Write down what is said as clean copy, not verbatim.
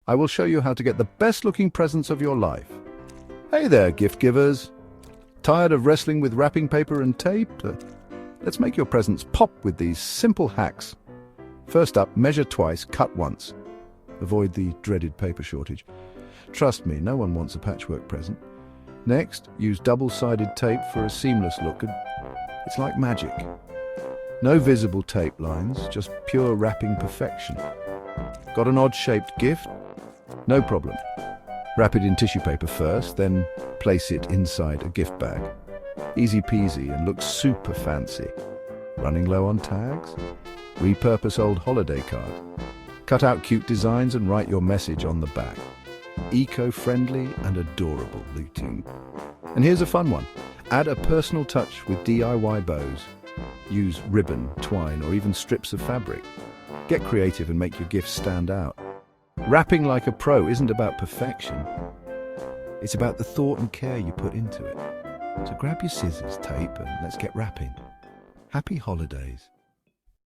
I will show you how to get the best-looking presents of your life. Hey there, gift givers. Tired of wrestling with wrapping paper and tape? Let's make your presents pop with these simple hacks. First up, measure twice, cut once. Avoid the dreaded paper shortage. Trust me, no one wants a patchwork present. Next, use double-sided tape for a seamless look. It's like magic. No visible tape lines, just pure wrapping perfection. Got an odd-shaped gift? No problem. Wrap it in tissue paper first, then place it inside a gift bag. Easy peasy and looks super fancy. Running low on tags? Repurpose old holiday card. Cut out cute designs and write your message on the back. Eco-friendly and adorable looking. And here's a fun one. Add a personal touch with DIY bows. Use ribbon, twine, or even strips of fabric. Get creative and make your gifts stand out. Wrapping like a pro isn't about perfection. It's about the thought and care you put into it. So grab your scissors, tape, and let's get wrapping. Happy holidays.